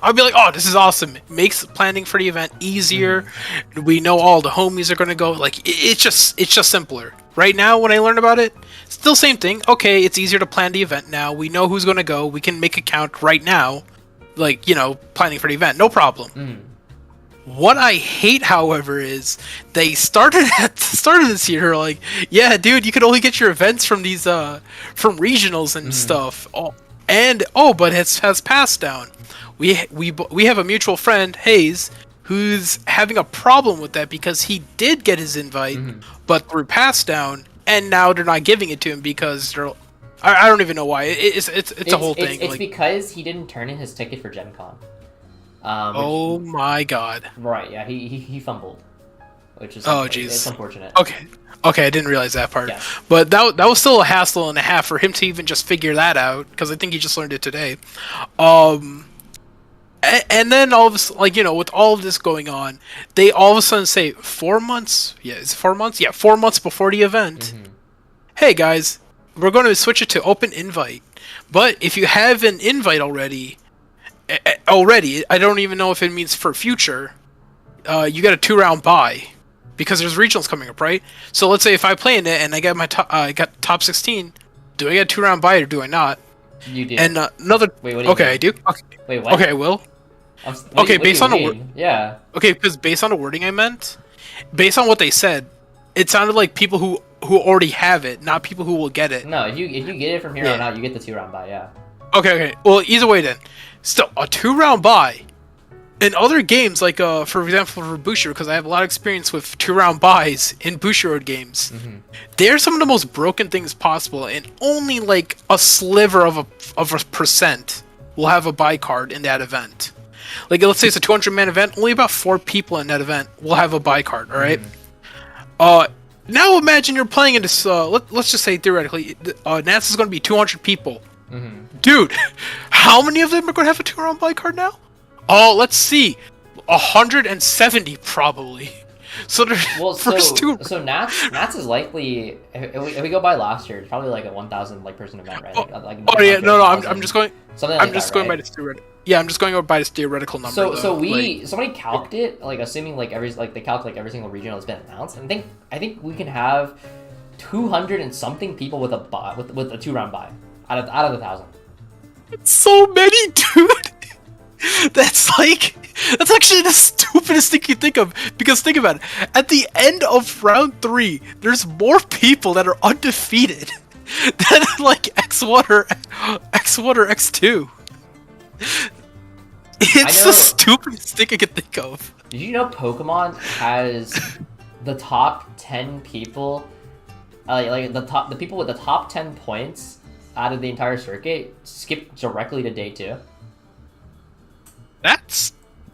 I'd be like, oh, this is awesome. It makes planning for the event easier. We know all the homies are gonna go. Like, it's just simpler. Right now, when I learn about it, still same thing. Okay, it's easier to plan the event now. We know who's gonna go. We can make a count right now. Like, you know, planning for the event, no problem. What I hate, however, is they started at the start of this year like, yeah, dude, you can only get your events from these from regionals and stuff. But it has passed down. We have a mutual friend, Hayes, who's having a problem with that because he did get his invite, but through pass down, and now they're not giving it to him because they're. I don't even know why. It's a whole thing. It's like, because he didn't turn in his ticket for Gen Con. oh my god. Right, yeah, he fumbled, which is Oh it's jeez. unfortunate. Okay. Okay, I didn't realize that part. Yeah. But that was still a hassle and a half for him to even just figure that out, because I think he just learned it today. And then all of a sudden, like, with all of this going on, they all of a sudden say 4 months. Yeah, is it 4 months? Yeah, 4 months before the event. Hey guys, we're going to switch it to open invite. But if you have an invite already, I don't even know if it means for future. You get a 2-round bye because there's regionals coming up, right? So let's say if I play in it and I get I got top 16, do I get a 2-round bye or do I not? You do. And another. Wait, what do you okay, mean? I do. Okay. Wait, what? Okay, I will. Okay, based on the yeah. Okay, because based on the wording I meant, based on what they said, it sounded like people who already have it, not people who will get it. No, if you get it from here on out, you get the 2-round bye. Yeah. Okay. Well, either way then, still a 2-round bye. In other games, like for example for Bushiroad, because I have a lot of experience with 2-round buys in Bushiroad games, they're some of the most broken things possible, and only like a sliver of a percent will have a buy card in that event. Like, let's say it's a 200-man event, only about 4 people in that event will have a buy card. All right. Now imagine you're playing in this. Let's just say theoretically, Nats is going to be 200 people. Dude, how many of them are going to have a 2-round buy card now? Oh, let's see, 170 probably. So the first two. So Nats is likely, if we go by last year, it's probably like a 1,000 person event, right? Yeah, no, I'm just going. Something like I'm just that, going right? by this theoretical. Yeah, I'm just going by this theoretical number. So though. somebody calced it, like assuming they calculate every single regional has been announced, and I think we can have 200 and something people with a buy with a 2-round buy out of the 1,000. It's so many, dude. That's actually the stupidest thing you think of, because think about it. At the end of round 3, there's more people that are undefeated than like X1 or X2. It's the stupidest thing I can think of. Did you know Pokemon has the top 10 people, the people with the top 10 points out of the entire circuit skip directly to day 2? That's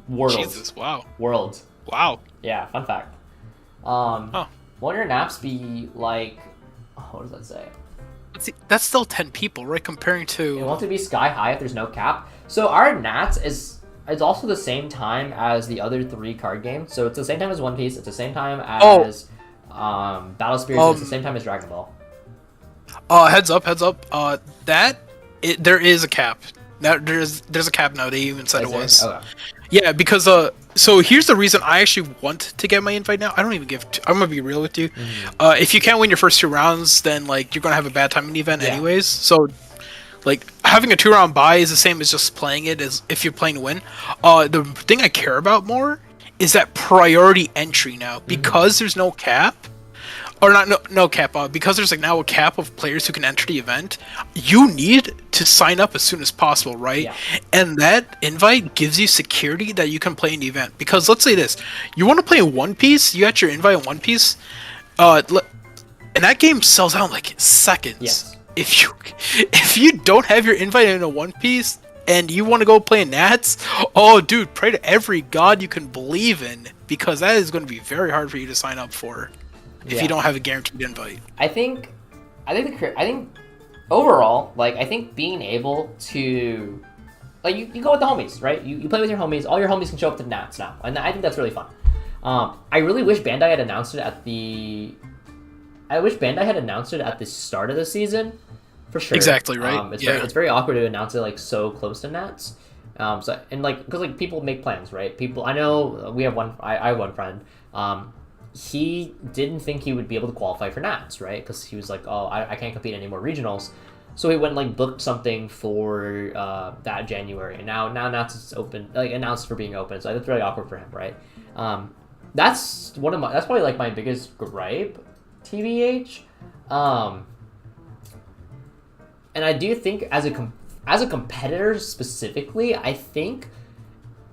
Worlds. Jesus! Wow. Worlds. Wow. Yeah. Fun fact. Won't your naps be like? What does that say? See, that's still 10 people, right? Comparing to. It wants to be sky high if there's no cap. So our Nats is also the same time as the other 3 card games. So it's the same time as One Piece. It's the same time as Battle Spirits. It's the same time as Dragon Ball. Heads up. There is a cap. Now there's a cap now. They even said it was. Okay. Yeah, because so here's the reason I actually want to get my invite now. I don't even I'm gonna be real with you. If you can't win your first 2 rounds, then like you're gonna have a bad time in the event anyways. So like having a 2-round buy is the same as just playing it as if you're playing to win. The thing I care about more is that priority entry now, because there's no cap. Or no cap, because there's like now a cap of players who can enter the event, you need to sign up as soon as possible, right? Yeah. And that invite gives you security that you can play in the event. Because let's say this, you want to play in One Piece, you got your invite in One Piece, and that game sells out in like seconds. Yes. If you don't have your invite in a One Piece and you want to go play in Nats, oh dude, pray to every god you can believe in, because that is going to be very hard for you to sign up for. If you don't have a guaranteed invite. I think overall, like, I think being able to, like, you go with the homies, right? You play with your homies. All your homies can show up to Nats now, and I think that's really fun. I really wish Bandai had announced it at the start of the season, for sure. Exactly right. It's very awkward to announce it like so close to Nats. Because people make plans, right? I know we have one. I have one friend. He didn't think he would be able to qualify for Nats, right? Because he was like, oh, I can't compete any more regionals. So he went and like booked something for that January, and now Nats is open, like announced for being open. So that's really awkward for him, right? That's probably like my biggest gripe, TBH. And I do think as a competitor specifically, I think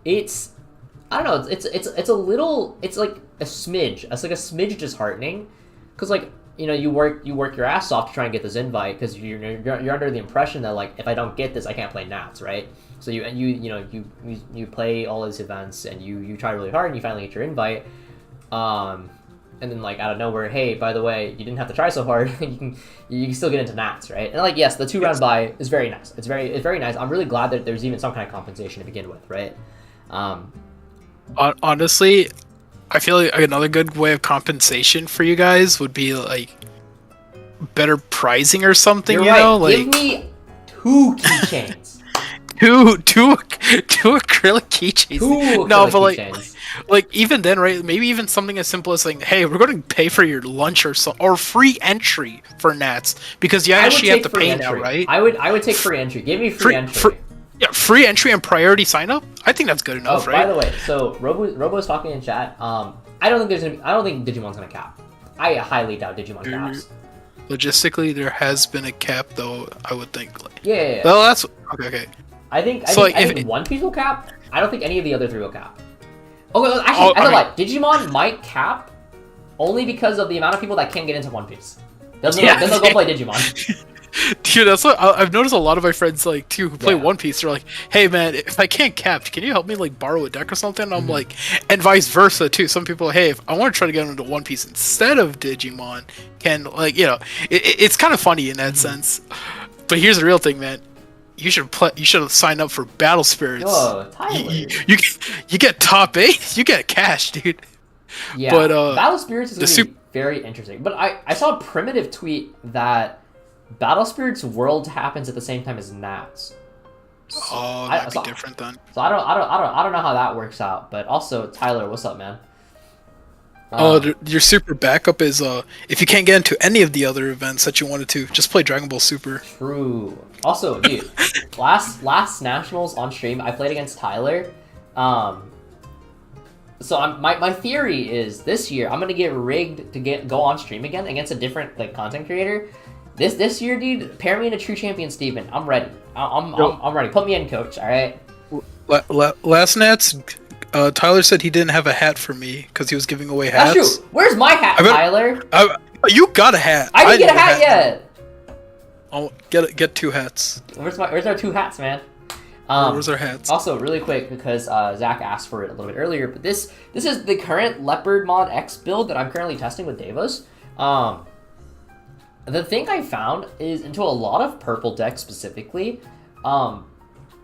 it's, I don't know, it's a little, it's like a smidge disheartening, because like you work your ass off to try and get this invite because you're under the impression that like if I don't get this, I can't play Nats, right? So you play all these events and you try really hard and you finally get your invite, and then like out of nowhere, hey, by the way, you didn't have to try so hard. you can still get into Nats, right? And like yes, the 2-round bye is very nice. It's very nice. I'm really glad that there's even some kind of compensation to begin with, right? Honestly, I feel like another good way of compensation for you guys would be like better pricing or something. You're you right. know, like Give me 2 keychains. two acrylic keychains. 2 No, acrylic but keychains. like even then, right? Maybe even something as simple as like, hey, we're going to pay for your lunch or free entry for Nats because you actually have to pay now, right? I would take free entry. Give me free entry. Yeah, free entry and priority sign up. I think that's good enough, right? By the way, so Robo's talking in chat. I don't think Digimon's gonna cap. I highly doubt Digimon caps. Logistically, there has been a cap, though. I would think. Like, Yeah. Well, that's okay. I think One Piece will cap. I don't think any of the other 3 will cap. Okay, actually, I don't lie. Digimon might cap only because of the amount of people that can't get into One Piece. Then they'll go play Digimon. Dude, that's what I've noticed. A lot of my friends like too who play One Piece. They're like, "Hey, man, if I can't cap, can you help me like borrow a deck or something?" And I'm like, and vice versa too. Some people, hey, if I want to try to get into One Piece instead of Digimon, can like it's kind of funny in that sense. But here's the real thing, man. You should sign up for Battle Spirits. Oh, Tyler. You get top 8. You get cash, dude. Yeah, but Battle Spirits is gonna be very interesting. But I saw a Primitive tweet that Battle Spirits World happens at the same time as Nats. So that'd be different then. So I don't know how that works out. But also, Tyler, what's up, man? Your super backup is if you can't get into any of the other events that you wanted to, just play Dragon Ball Super. True. Also, dude, last Nationals on stream, I played against Tyler. So my theory is this year I'm gonna get rigged to go on stream again against a different like content creator. This year, dude, pair me in a true champion, Steven. I'm ready. I'm ready. Put me in, coach. All right. Last Nats, Tyler said he didn't have a hat for me because he was giving away hats. That's true. Where's my hat, Tyler? You got a hat. I didn't get a hat yet. I'll get 2 hats. Where's our 2 hats, man? Where's our hats? Also, really quick, because Zach asked for it a little bit earlier, but this is the current Leopardmon X build that I'm currently testing with Davos. The thing I found is into a lot of purple decks specifically,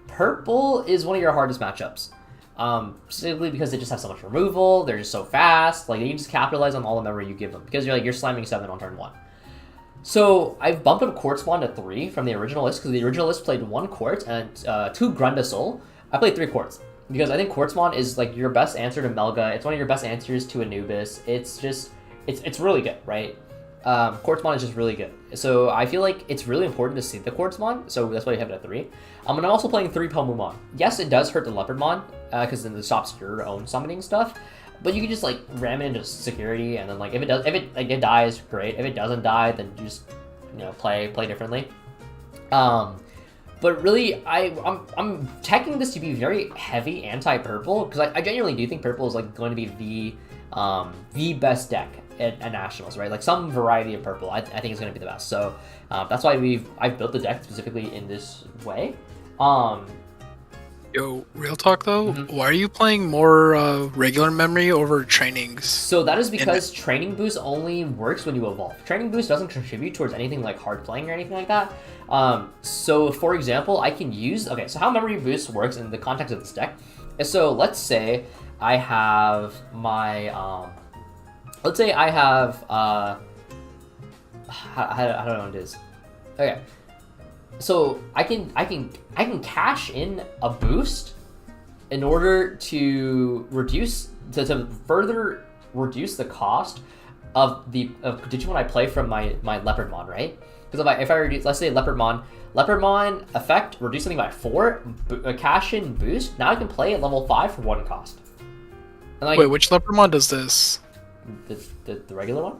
purple is one of your hardest matchups. Specifically because they just have so much removal, they're just so fast, like you can just capitalize on all the memory you give them because you're slamming 7 on turn 1. So I've bumped up Quartzmon to 3 from the original list because the original list played 1 Quartz and 2 Grundasoul. I played 3 Quartz because I think Quartzmon is like your best answer to Melga. It's one of your best answers to Anubis. It's really good, right? Quartzmon is just really good. So I feel like it's really important to see the Quartzmon, so that's why I have it at 3. And I'm also playing 3 Pomumon. Yes, it does hurt the Leopardmon, because then it stops your own summoning stuff, but you can just like ram it into security, and then like if it dies, great. If it doesn't die, then you just play differently. But really, I'm checking this to be very heavy anti-purple, because I genuinely do think purple is like going to be the best deck at Nationals, right? Like some variety of purple, I think is going to be the best. So that's why I've built the deck specifically in this way. Yo, real talk though, why are you playing more regular memory over trainings? So that is because Training Boost only works when you evolve. Training Boost doesn't contribute towards anything like hard playing or anything like that. So for example, I can use, so how Memory Boost works in the context of this deck is, so let's say I have my, how do I know what it is? Okay. So I can cash in a boost in order to further reduce the cost of Digimon I play from my Leopardmon, right? Because if I reduce, let's say Leopardmon effect, reduce something by 4, a cash in boost, now I can play at level 5 for 1 cost. And wait, which Leopardmon does this? The regular one?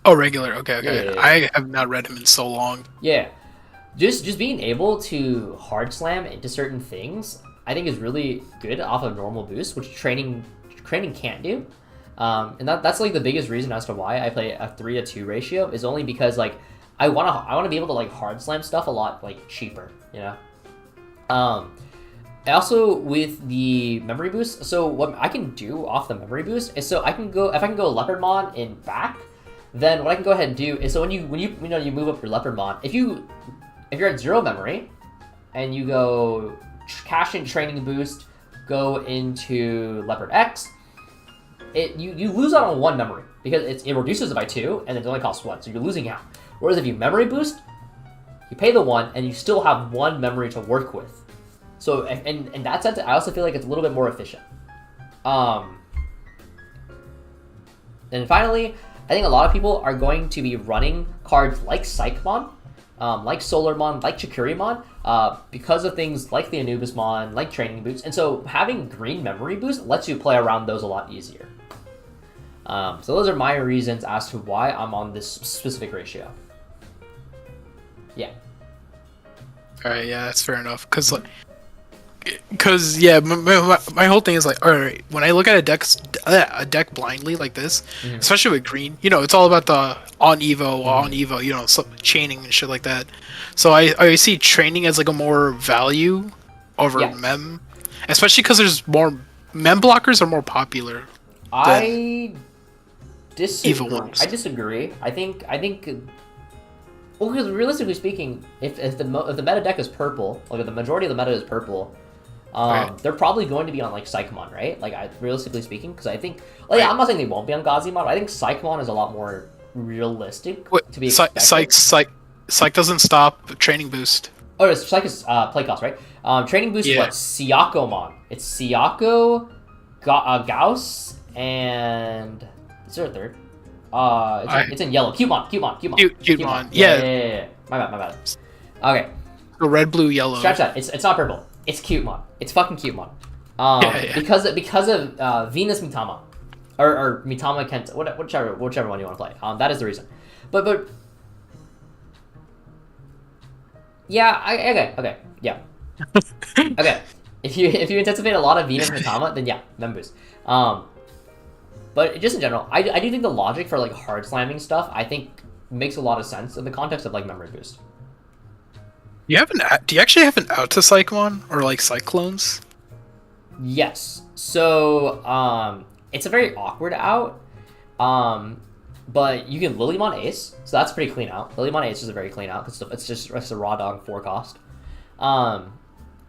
Oh, regular. Okay. Yeah. I have not read him in so long. Yeah. Just being able to hard slam into certain things, I think is really good off of normal boost, which training can't do. And that's like the biggest reason as to why I play a 3-to-2 ratio is only because like I wanna be able to like hard slam stuff a lot like cheaper, you know. Also with the memory boost, so what I can do off the memory boost is so I can go Leopardmon in back, then what I can go ahead and do is so when you move up your Leopardmon, if you're at 0 memory and you go cash in training boost, go into Leopard X, you lose out on 1 memory because it reduces it by 2 and it only costs 1, so you're losing out. Whereas if you memory boost, you pay the 1 and you still have 1 memory to work with. So in that sense, I also feel like it's a little bit more efficient. And finally, I think a lot of people are going to be running cards like Psychmon, like Solarmon, like Chikurimon, because of things like the Anubismon, like Training Boots. And so having green memory boost lets you play around those a lot easier. So those are my reasons as to why I'm on this specific ratio. Yeah. All right, yeah, that's fair enough. Because yeah, my whole thing is like, all right, when I look at a deck blindly like this, especially with green, it's all about the on Evo, chaining and shit like that. So I see training as like a more value over mem, especially because there's more mem blockers are more popular. I disagree. Evo ones. I disagree. I think. Well, because realistically speaking, if the meta deck is purple, like if the majority of the meta is purple, they're probably going to be on like Psychmon, right? Like realistically speaking, because I think, I'm not saying they won't be on Gazimon, but I think Psychmon is a lot more realistic to be expected. Psych doesn't stop training boost. Oh, Psych is play cost, right? Training boost is what? Siakomon. It's Siako, Gauss, and is there a third? It's in yellow. Cutemon. Yeah. My bad. Okay. So red, blue, yellow. Scratch that. It's not purple. It's Cutemon. It's fucking Cutemon. Because of Venus Mitama, or Mitama Kenta, whichever one you want to play. That is the reason. But yeah. Okay. Yeah. Okay. If you anticipate a lot of Venus Mitama, then yeah, members. But just in general, I do think the logic for like hard slamming stuff, I think makes a lot of sense in the context of like memory boost. Do you actually have an out to Psychmon or like Cyclones? Yes. So it's a very awkward out. But you can Lilymon Ace, so that's pretty clean out. Lilymon Ace is a very clean out because it's just a raw dog 4 cost.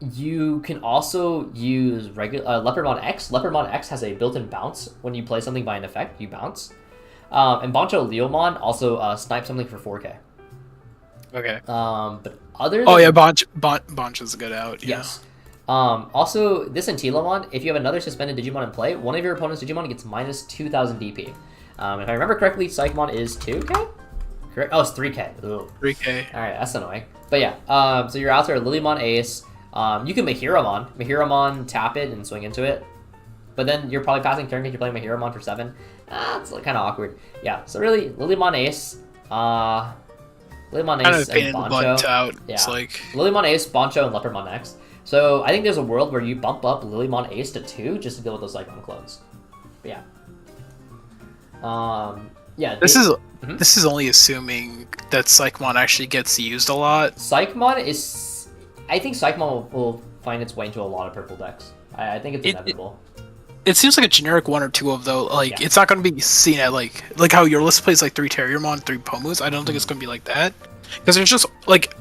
You can also use regular Leopardmon X. Leopardmon X has a built-in bounce. When you play something by an effect, you bounce. And Bancho Leomon also snipes something for 4k. Okay. But other than... Oh yeah, Bancho's a good out. Yeah. Yes. Also, this Antilamon, if you have another suspended Digimon in play, one of your opponent's Digimon gets minus 2,000 DP. If I remember correctly, Psychmon is 2k? Correct? Oh, it's 3k. Ugh. 3k. Alright, that's annoying. But yeah, so you're out there, Lilymon Ace. You can Mahiramon, tap it and swing into it. But then you're probably passing turn because you're playing Mahiramon for 7. It's kind of awkward. Yeah, so really, Lilymon Ace, Kind of pain in the butt out. Yeah. It's like Lilymon Ace, Bancho, and Leopardmon X. So I think there's a world where you bump up Lilymon Ace to 2 just to deal with those Psychmon clones. But yeah. This is only assuming that Psychmon actually gets used a lot. Psychmon is... I think Psychmon will find its way into a lot of purple decks. I think it's inevitable. It seems like a generic 1 or 2 of though. Like it's not going to be seen at like how your list plays like 3 Terriermon, 3 Pomus. I don't think it's going to be like that because there's just like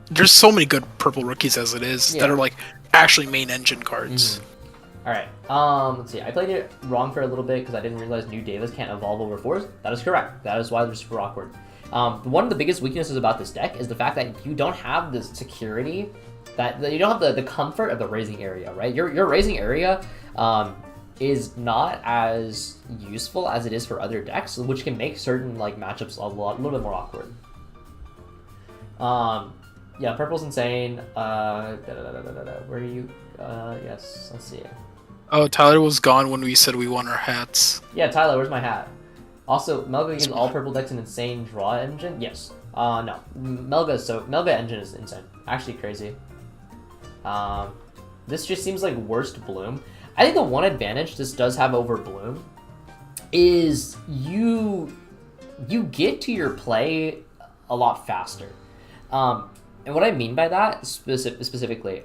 there's so many good purple rookies as it is that are like actually main engine cards. All right. Let's see. I played it wrong for a little bit because I didn't realize New Davis can't evolve over 4s. That is correct. That is why they're super awkward. One of the biggest weaknesses about this deck is the fact that you don't have the security, that you don't have the comfort of the raising area, right? Your raising area is not as useful as it is for other decks, which can make certain like matchups a little bit more awkward. Yeah, purple's insane. Where are you? Yes, let's see. Oh, Tyler was gone when we said we won our hats. Yeah, Tyler, where's my hat? Also, Melga gives all purple decks an insane draw engine. Yes. No, Melga engine is insane. Actually crazy. This just seems like worst Bloom. I think the one advantage this does have over Bloom is you get to your play a lot faster. And what I mean by that specifically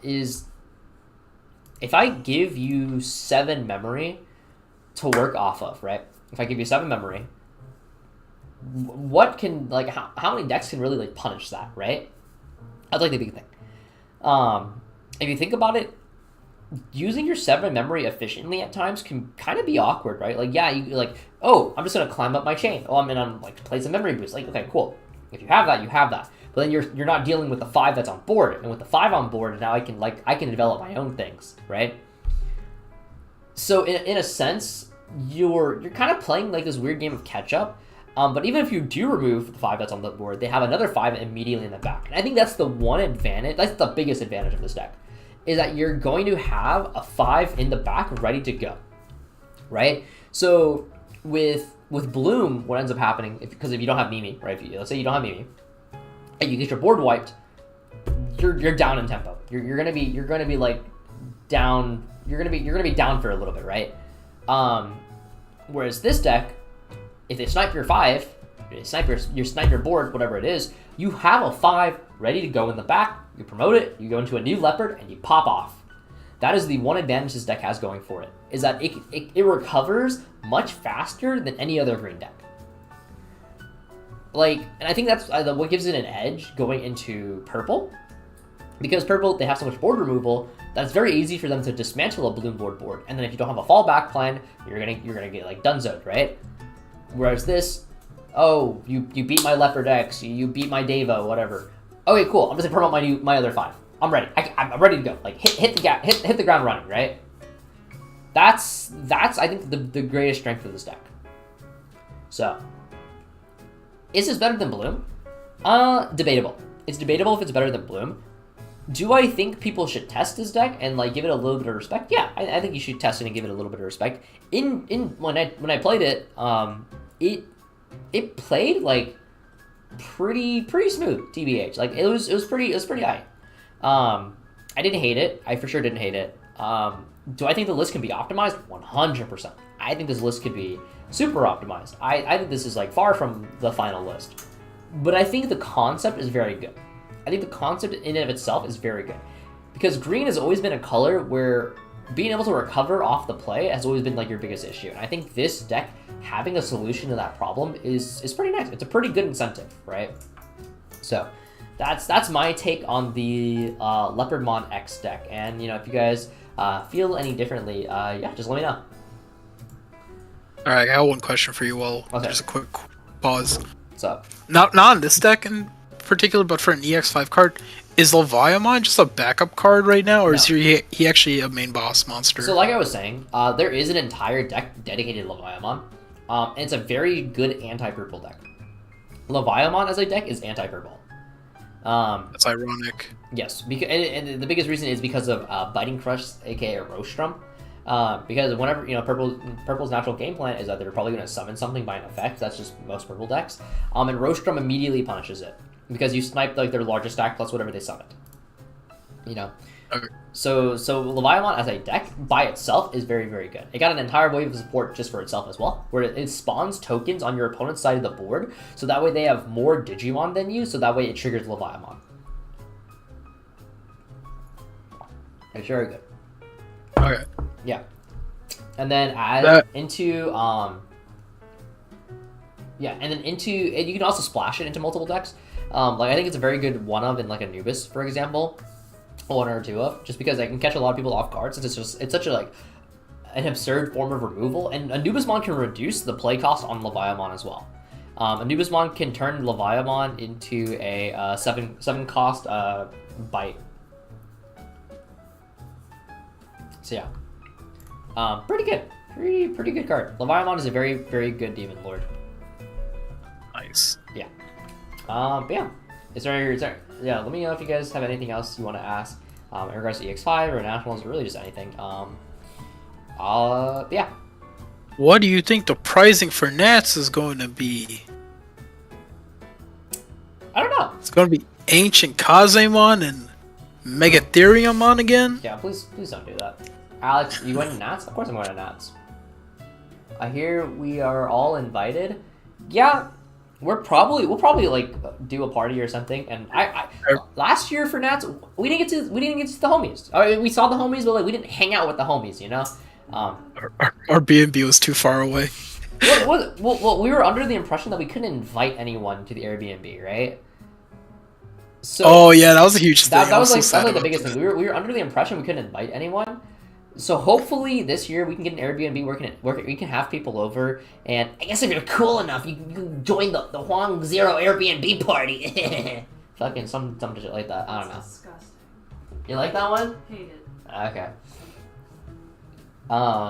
is if I give you 7 memory to work off of, right? If I give you 7 memory, what can, like, how many decks can really, like, punish that, right? That's, like, the big thing. If you think about it, using your 7 memory efficiently at times can kind of be awkward, right? Like, yeah, you, like, oh, I'm just going to climb up my chain. Oh, I'm going to, like, play some memory boost. Like, okay, cool. If you have that, you have that. But then you're not dealing with the 5 that's on board. And with the 5 on board, now I can develop my own things, right? So in a sense, you're kind of playing like this weird game of catch up. But even if you do remove the 5 that's on the board, they have another 5 immediately in the back. And I think that's the one advantage. That's the biggest advantage of this deck, is that you're going to have a 5 in the back ready to go, right? So with Bloom, what ends up happening, because if you don't have Mimi, right? Let's say you don't have Mimi, and you get your board wiped, you're down in tempo. You're gonna be like down. You're gonna be down for a little bit, right? Whereas this deck, if they snipe your 5, you snipe your board, whatever it is, you have a 5 ready to go in the back. You promote it, you go into a new leopard, and you pop off. That is the one advantage this deck has going for it, is that it recovers much faster than any other green deck. Like, and I think that's what gives it an edge going into purple, because purple, they have so much board removal that it's very easy for them to dismantle a Bloom board, and then if you don't have a fallback plan, you're gonna get like dunzoed, right? Whereas this, oh, you beat my Leopard X, you beat my Devo, whatever. Okay, cool. I'm just gonna promote my other 5. I'm ready. I'm ready to go. Like hit the ground running, right? That's I think the greatest strength of this deck. So, is this better than Bloom? Debatable. It's debatable if it's better than Bloom. Do I think people should test this deck and like give it a little bit of respect? Yeah, I think you should test it and give it a little bit of respect. When I played it, it played like pretty smooth, TBH. Like it was pretty high. I didn't hate it. I for sure didn't hate it. Do I think the list can be optimized? 100%. I think this list could be super optimized. I think this is like far from the final list. But I think the concept is very good. I think the concept in and of itself is very good. Because green has always been a color where being able to recover off the play has always been like your biggest issue. And I think this deck having a solution to that problem is pretty nice. It's a pretty good incentive, right? So that's my take on the Leopardmon X deck. And, you know, if you guys feel any differently, yeah, just let me know. All right, I got one question for you. Well, Okay. Just a quick pause. What's up? Not on this deck in particular, but for an EX5 card, is Leviamon just a backup card right now, or is he actually a main boss monster? So like I was saying, there is an entire deck dedicated to Leviamon, and it's a very good anti-purple deck. Leviamon as a deck is anti-purple. That's ironic. Yes, because and the biggest reason is because of Biting Crush, aka Rostrum. Because whenever, you know, purple's natural game plan is that they're probably going to summon something by an effect. That's just most purple decks. And Rostrum immediately punishes it because you snipe like their largest stack plus whatever they summoned. You know. Okay. So Leviamon as a deck by itself is very, very good. It got an entire wave of support just for itself as well, where it spawns tokens on your opponent's side of the board, so that way they have more Digimon than you, so that way it triggers Leviamon. It's very good. Okay. Yeah. And then add into yeah, and then into, and you can also splash it into multiple decks. Like I think it's a very good one of in like Anubis, for example. One or two of, just because I can catch a lot of people off guard, since it's such a like an absurd form of removal, and Anubismon can reduce the play cost on Leviamon as well. Anubismon can turn Leviamon into a 7 cost bite. So yeah, pretty good, pretty good card. Leviamon is a very, very good demon lord. Nice. Yeah. But yeah, is there yeah, let me know if you guys have anything else you want to ask in regards to EX5 or Nationals or really just anything. Yeah. What do you think the pricing for Nats is going to be? I don't know. It's going to be Ancient Kazemon and Megatheriumon again? Yeah, please don't do that. Alex, you going to Nats? Of course I'm going to Nats. I hear we are all invited. Yeah, we'll probably like do a party or something. And I last year for Nats, we didn't get to see the homies. I mean, we saw the homies, but like we didn't hang out with the homies, you know. Our B&B was too far away. Well, we were under the impression that we couldn't invite anyone to the Airbnb, right? So Oh yeah, that was a huge thing. that was so like sad the about biggest that. thing. We were under the impression we couldn't invite anyone. So hopefully this year we can get an Airbnb where we can have people over, and I guess if you're cool enough, you can join the Huang Zero Airbnb party. Fucking some shit like that. I don't know. That's disgusting. You like that one? Hate it. Okay.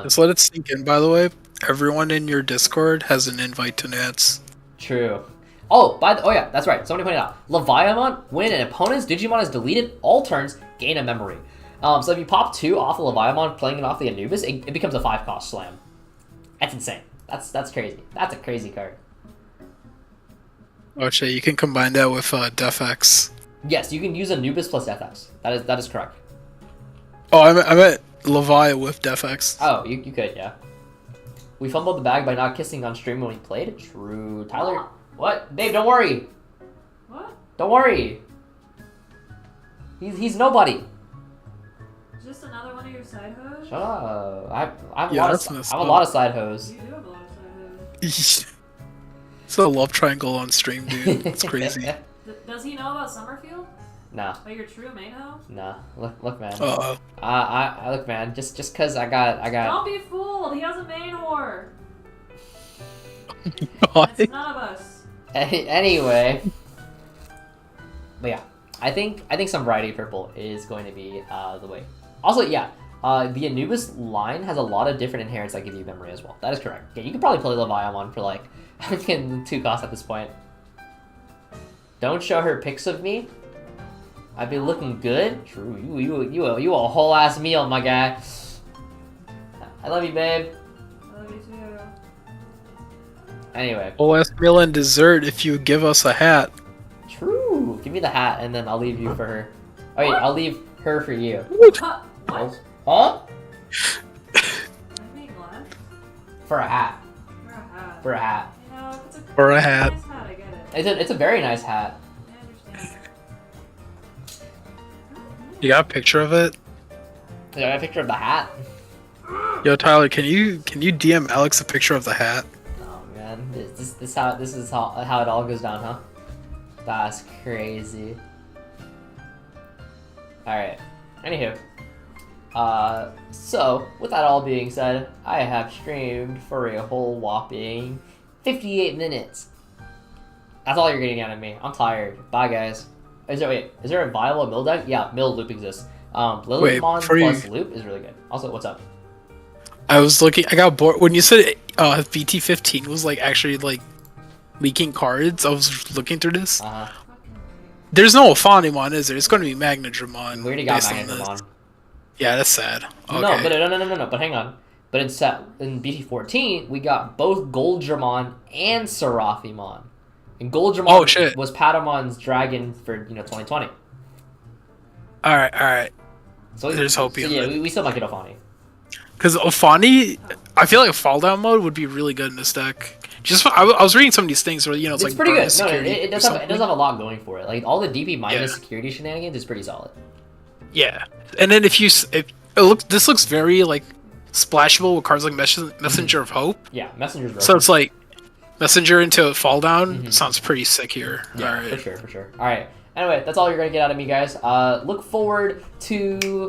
Just let it sink in. By the way, everyone in your Discord has an invite to Nats. True. Oh, oh yeah, that's right. Somebody pointed out. Leviathan, when an opponent's Digimon is deleted, all turns gain a memory. So if you pop 2 off the Leviathan, playing it off the Anubis, it becomes a 5-cost slam. That's insane. That's crazy. That's a crazy card. Oh shit, you can combine that with Defx. Yes, you can use Anubis plus FX. That is correct. Oh, I meant Levi with Defx. Oh, you could, yeah. We fumbled the bag by not kissing on stream when we played. True. Tyler, what? Dave, don't worry. What? Don't worry. He's nobody. Is this another one of your side hoes? Shut up. I have Yeah, a that's lot messed I have a up. lot of side hoes. You do have a lot of side hoes. It's a love triangle on stream, dude. It's crazy. Does he know about Summerfield? Nah, Are your true main hoe? nah. Look, man. Uh-oh. I look, man. Just cause I got. Don't be fooled. He has a main whore. God. It's none of us. Anyway. But yeah, I think some variety purple is going to be the way. Also, yeah, the Anubis line has a lot of different inherits that give you memory as well. That is correct. Yeah, you could probably play Leviathan for like I think 2 costs at this point. Don't show her pics of me. I'd be looking good. True, you a whole ass meal, my guy. I love you, babe. I love you too. Anyway, Whole ass meal and dessert if you give us a hat. true. Give me the hat, and then I'll leave you for her. Oh wait, I'll leave her for you. What? Huh? I'm being left For a hat. for a hat. For a hat. You know, if it's a For a hat. nice hat, I get it. It's a very nice hat. I understand. You got a picture of it? I got a picture of the hat. Yo, Tyler, can you DM Alex a picture of the hat? Oh man, this is how it all goes down, huh? That's crazy. All right. Anywho, so with that all being said, I have streamed for a whole whopping 58 minutes. That's all you're getting out of me. I'm tired. Bye, guys. Is there a viable mill deck? Yeah, mill loop exists. Lilithmon before plus you- loop is really good. Also, what's up? I was looking. I got bored when you said VT15 was like actually like leaking cards. I was looking through this. Fucking weird. There's no Ophanimon, is there? It's going to be Magnadramon. We already got based on Magnetron. this. Yeah, that's sad. Okay. No, but hang on. But in BT14, we got both Golddramon and Seraphimon. And Golddramon Oh, shit. was Patamon's dragon for 2020. All right. So There's hope So in yeah, it. we still might get Ophani. Because Ophani, I feel like a fall down mode would be really good in this deck. I was reading some of these things where it's like pretty good. bonus No, security it or does have something. a lot going for it. Like all the DP minus Yeah. security shenanigans is pretty solid. Yeah, and then this looks very like splashable with cards like Messenger of Hope. Yeah, Messenger's broken. So it's like Messenger into fall down sounds pretty sick here. Yeah, All right. for sure. All right. Anyway, that's all you're gonna get out of me, guys. Look forward to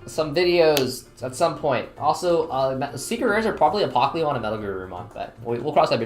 some videos at some point. Also, Secret Rares are probably a Pokemon and Metal Gear Rumon, but we'll cross that bridge